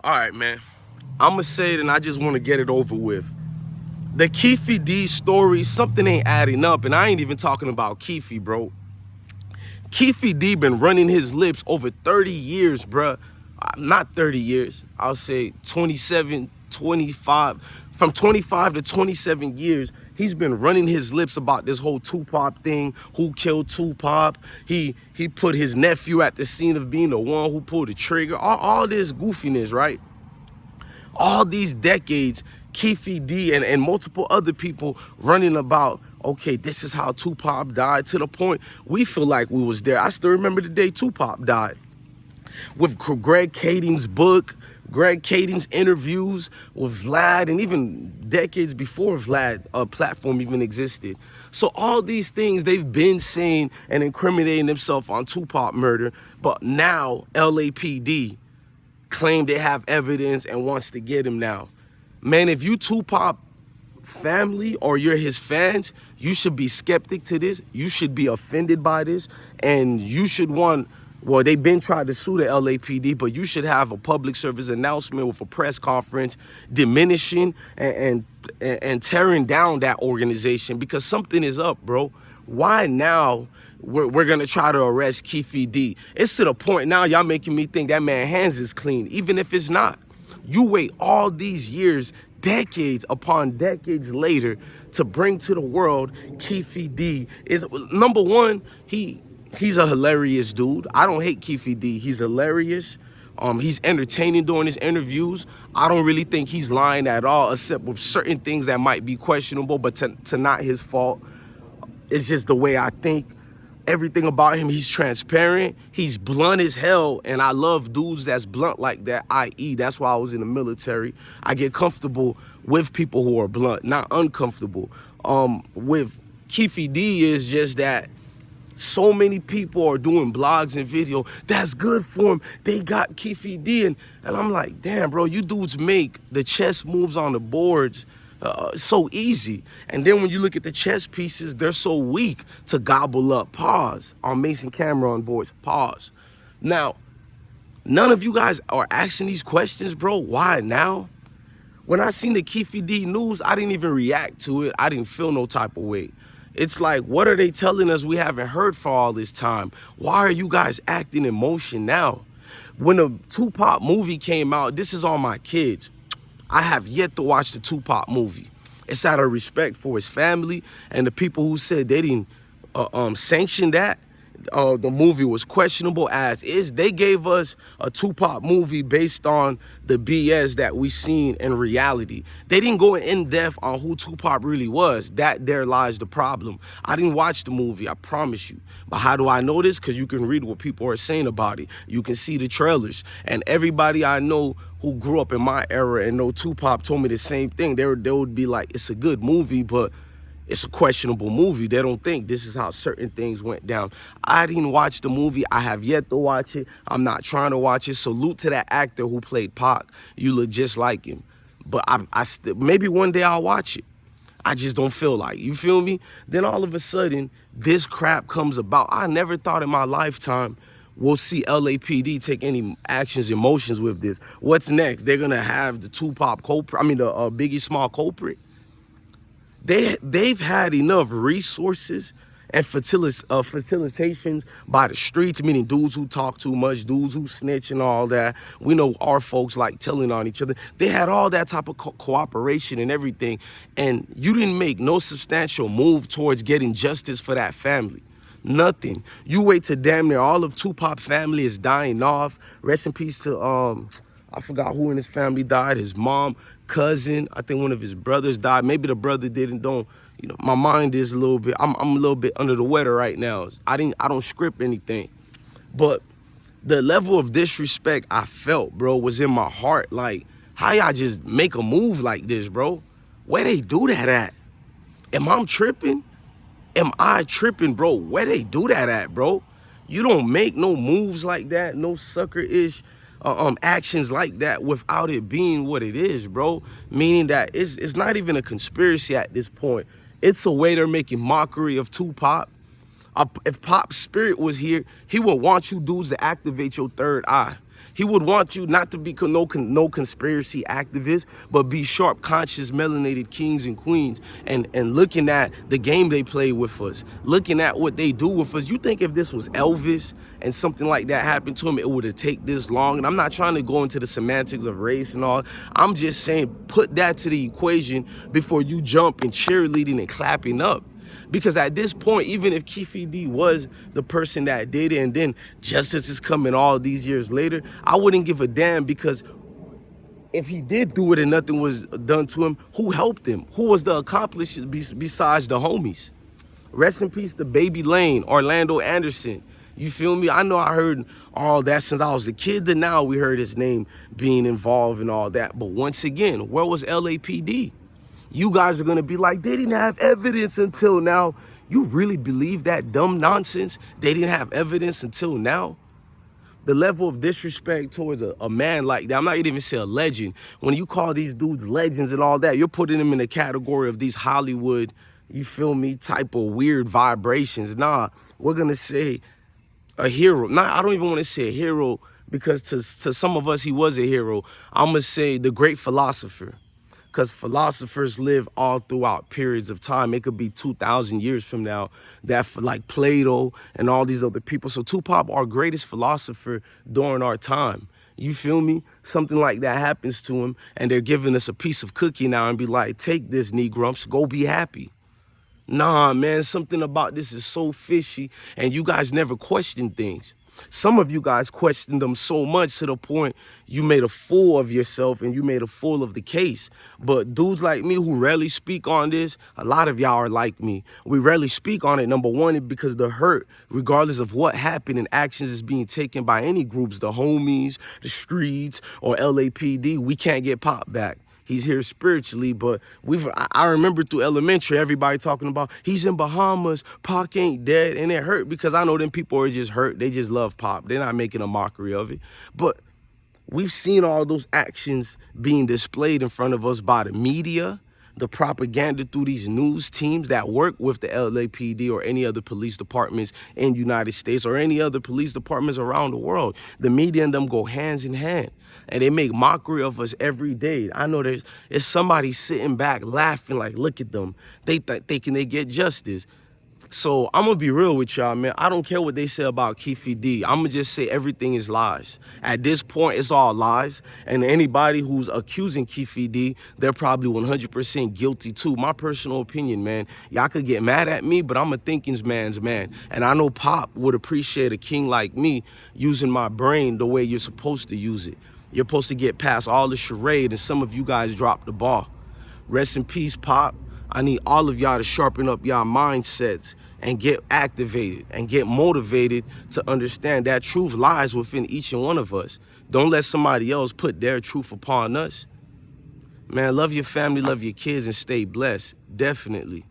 All right, man. I'm going to say it and I just want to get it over with. The Keefe D story, something ain't adding up. And I ain't even talking about Keefe, bro. Keefe D been running his lips over 30 years, bruh. Not 30 years. I'll say 27, 25. From 25 to 27 years, he's been running his lips about this whole Tupac thing. Who killed Tupac? He put his nephew at the scene of being the one who pulled the trigger. All this goofiness, right? All these decades, Keefe D and multiple other people running about, okay, this is how Tupac died, to the point we feel like we was there. I still remember the day Tupac died. With Greg Kading's book, Greg Kading's interviews with Vlad, and even decades before Vlad, a platform even existed. So all these things they've been saying and incriminating themselves on Tupac murder, but now LAPD claim they have evidence and wants to get him now. Man, if you Tupac family or you're his fans, you should be skeptic to this. You should be offended by this. And you should want, well, they've been trying to sue the LAPD, but you should have a public service announcement with a press conference diminishing and tearing down that organization, because something is up, bro. Why now we're gonna try to arrest Keefe D? It's to the point now y'all making me think that man's hands is clean, even if it's not. You wait all these years, decades upon decades later, to bring to the world Keefe D. Is number one, he's a hilarious dude. I don't hate Keefe D. He's hilarious. He's entertaining during his interviews. I don't really think he's lying at all, except with certain things that might be questionable, but to not his fault. It's just the way I think. Everything about him, he's transparent, he's blunt as hell, and I love dudes that's blunt like that, i.e. that's why I was in the military. I get comfortable with people who are blunt, not uncomfortable. With Keefe D is just that so many people are doing blogs and video. That's good for him. They got Keefe D, and I'm like, damn, bro, you dudes make the chess moves on the boards so easy. And then when you look at the chess pieces, they're so weak to gobble up. Pause on Mason Cameron voice. Pause. Now, none of you guys are asking these questions, bro. Why now? When I seen the Keefe D news, I didn't even react to it. I didn't feel no type of way. It's like, what are they telling us we haven't heard for all this time? Why are you guys acting in motion now? When the Tupac movie came out, this is on my kids. I have yet to watch the Tupac movie. It's out of respect for his family and the people who said they didn't sanction that. The movie was questionable as is. They gave us a Tupac movie based on the BS that we seen in reality. They didn't go in depth on who Tupac really was. That there lies the problem. I didn't watch the movie, I promise you. But how do I know this? Because you can read what people are saying about it. You can see the trailers. And everybody I know who grew up in my era and know Tupac told me the same thing. They would be like, it's a good movie, but it's a questionable movie. They don't think this is how certain things went down. I didn't watch the movie. I have yet to watch it. I'm not trying to watch it. Salute to that actor who played Pac. You look just like him. But maybe one day I'll watch it. I just don't feel like it. You feel me? Then all of a sudden, this crap comes about. I never thought in my lifetime we'll see LAPD take any actions, emotions with this. What's next? They're going to have the Tupac culprit, the Biggie Small culprit. They've had enough resources and facilitations by the streets, meaning dudes who talk too much, dudes who snitch and all that. We know our folks like telling on each other. They had all that type of cooperation and everything, and you didn't make no substantial move towards getting justice for that family. Nothing. You wait till damn near all of Tupac family is dying off. Rest in peace to, I forgot who in his family died, his mom, cousin, I think one of his brothers died. Maybe the brother didn't. My mind is a little bit, I'm a little bit under the weather right now. I don't script anything. But the level of disrespect I felt, bro, was in my heart. Like, how y'all just make a move like this, bro? Where they do that at? Am I tripping? Am I tripping, bro? Where they do that at, bro? You don't make no moves like that, no sucker-ish actions like that without it being what it is, bro. Meaning that it's not even a conspiracy at this point. It's a way they're making mockery of Tupac. If Pop's spirit was here, he would want you dudes to activate your third eye. He would want you not to be no conspiracy activists, but be sharp, conscious, melanated kings and queens, and looking at the game they play with us, looking at what they do with us. You think if this was Elvis and something like that happened to him, it would have taken this long? And I'm not trying to go into the semantics of race and all. I'm just saying, put that to the equation before you jump and cheerleading and clapping up. Because at this point, even if Keefe D was the person that did it, and then justice is coming all these years later, I wouldn't give a damn, because if he did do it and nothing was done to him, who helped him? Who was the accomplice besides the homies? Rest in peace to Baby Lane, Orlando Anderson. You feel me? I know I heard all that since I was a kid, to now we heard his name being involved and all that. But once again, where was LAPD? You guys are gonna be like, they didn't have evidence until now. You really believe that dumb nonsense? They didn't have evidence until now? The level of disrespect towards a man like that, I'm not even saying a legend. When you call these dudes legends and all that, you're putting them in the category of these Hollywood, you feel me, type of weird vibrations. Nah, we're gonna say a hero. Nah, I don't even wanna say a hero, because to some of us, he was a hero. I'm gonna say the great philosopher. Because philosophers live all throughout periods of time. It could be 2,000 years from now, that for like Plato and all these other people. So Tupac, our greatest philosopher during our time. You feel me? Something like that happens to him, and they're giving us a piece of cookie now and be like, take this, Negrumps, go be happy. Nah, man, something about this is so fishy, and you guys never question things. Some of you guys questioned them so much to the point you made a fool of yourself and you made a fool of the case. But dudes like me who rarely speak on this, a lot of y'all are like me. We rarely speak on it, number one, because the hurt, regardless of what happened and actions is being taken by any groups, the homies, the streets, or LAPD, we can't get Pop back. He's here spiritually, but I remember through elementary, everybody talking about, he's in Bahamas, Pac ain't dead, and it hurt, because I know them people are just hurt. They just love Pop. They're not making a mockery of it. But we've seen all those actions being displayed in front of us by the media, the propaganda through these news teams that work with the LAPD or any other police departments in the United States or any other police departments around the world. The media and them go hands in hand, and they make mockery of us every day. I know there's somebody sitting back laughing like, look at them. They thinking they get justice. So I'm gonna be real with y'all, man. I don't care what they say about Keefe D. I'm gonna just say everything is lies. At this point, it's all lies. And anybody who's accusing Keefe D, they're probably 100% guilty too. My personal opinion, man. Y'all could get mad at me, but I'm a thinking man's man. And I know Pop would appreciate a king like me using my brain the way you're supposed to use it. You're supposed to get past all the charade, and some of you guys dropped the ball. Rest in peace, Pop. I need all of y'all to sharpen up y'all mindsets and get activated and get motivated to understand that truth lies within each and one of us. Don't let somebody else put their truth upon us. Man, love your family, love your kids, and stay blessed. Definitely.